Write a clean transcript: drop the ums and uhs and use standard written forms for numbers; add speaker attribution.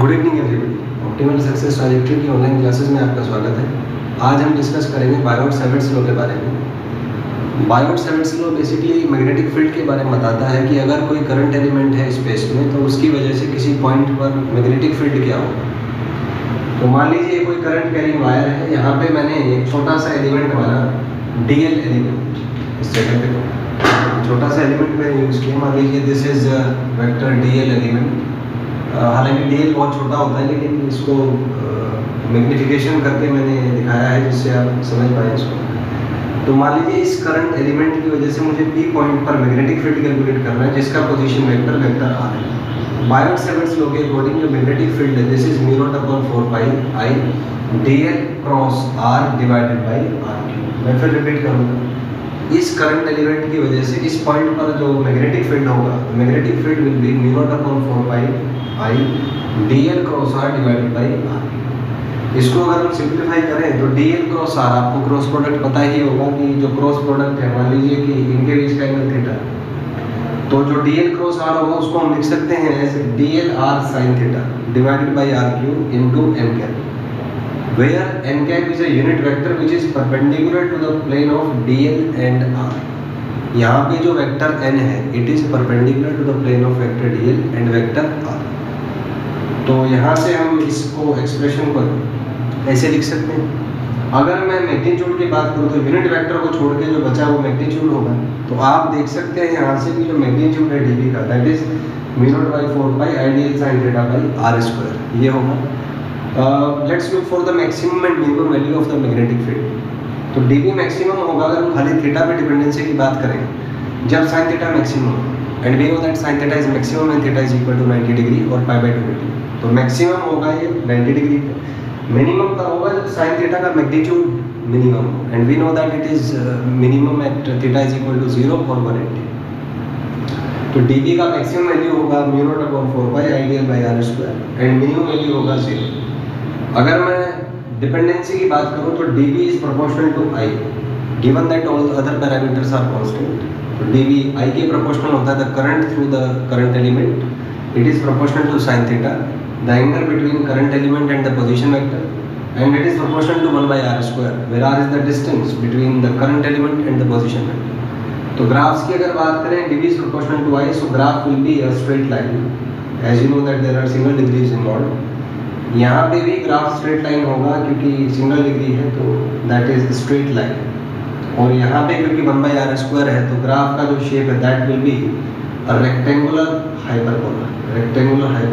Speaker 1: Good evening everybody. Optimal success trajectory की online classes में आपका स्वागत है। आज हम डिस्कस करेंगे बायोट-सैवर्ट्स लॉ के बारे में। बायोट-सैवर्ट्स लॉ बेसिकली मैग्नेटिक फील्ड के बारे में बताता है कि अगर कोई करंट एलिमेंट है स्पेस में तो उसकी वजह से किसी पॉइंट पर मैग्नेटिक फील्ड क्या होगा। तो मान लीजिए कोई करंट कैरिंग वायर है, यहाँ पे मैंने एक छोटा सा एलिमेंट वाला डीएल एलिमेंट, इस जगह पे छोटा सा एलिमेंट मैंने यूज़ किया। मान लीजिए this is vector DL element. हालांकि डीएल बहुत छोटा होता है, लेकिन इसको मैग्निफिकेशन करके मैंने दिखाया है जिससे आप समझ पाए इसको। तो मान लीजिए इस करंट एलिमेंट की वजह से मुझे पी पॉइंट पर मैग्नेटिक फील्ड कैलकुलेट करना है, जिसका पोजीशन वेक्टर वेक्टर आर है। बायोट-सैवर्ट्स लॉ के अकॉर्डिंग जो मैग्नेटिक फील्ड है this is mu naught upon 4 pi I dl cross R divided by R cube. मैं फिर रिपीट करूँगा, इस करंट एलिमेंट की वजह से इस पॉइंट पर जो मैग्नेटिक फील्ड होगा, magnetic field will be mu naught upon 4 pi I dl cross R divided by R. इसको अगर हम सिंप्लीफाई करें तो डीएल क्रॉस आर, आपको क्रॉस प्रोडक्ट पता ही होगा कि जो क्रॉस प्रोडक्ट है, मान लीजिए कि इनके बीच का एंगल थीटा, तो जो डीएल क्रॉस आर होगा उसको हम लिख सकते हैं as dl R sine theta divided by R cube into N cap, where n cap is a unit vector which is perpendicular to the plane of dl and r। यहाँ पे जो vector n है it is perpendicular to the plane of vector dl and vector r। तो यहाँ से हम इसको expression को ऐसे लिख सकते हैं। अगर मैं मैग्नीट्यूड की बात करूँ तो यूनिट वेक्टर को छोड़ के जो बचा वो मैग्नीट्यूड होगा। तो आप देख सकते हैं यहाँ से भी जो मैग्नीट्यूड है dv का that is mu naught by 4 pi I dl sine theta by R square, ये होगा। Let's look for the maximum and minimum value of the magnetic field. तो डीवी मैक्सिमम होगा अगर हम खाली थीटा पे डिपेंडेंसी की बात करें, जब sine theta maximum and we know that sine theta is maximum and theta is equal to 90 degree और पाई बाई 2 डिग्री। तो मैक्सिमम होगा ये 90 डिग्री पे। मिनिमम तब होगा जब साइन थीटा का मैग्नीट्यूड मिनिमम हो and we know that it is minimum at theta is equal to 0 और 180। तो डीवी का मैक्सिमम वैल्यू होगा mu naught upon 4 pi I dl by R square and minimum value होगा 0। अगर मैं dependency की बात करूं तो dv is proportional to i given that all other parameters are constant. तो dv i के प्रोपोर्शनल होता है the current through the current element, it is proportional to sin theta, the angle between current element and the position vector, and it is proportional to 1 by r square where r is the distance between the current element and the position vector. तो graphs की अगर बात करें dv is proportional to i, so graph will be a straight line as you know that there are single degrees involved. यहाँ पे भी graph straight line होगा क्योंकि सिंगल डिग्री है, तो दैट इज स्ट्रेट लाइन। और यहाँ पे क्योंकि 1 बाई आर स्क्वायर है तो ग्राफ का जो शेप है that will be a rectangular hyperbola. Rectangular hyper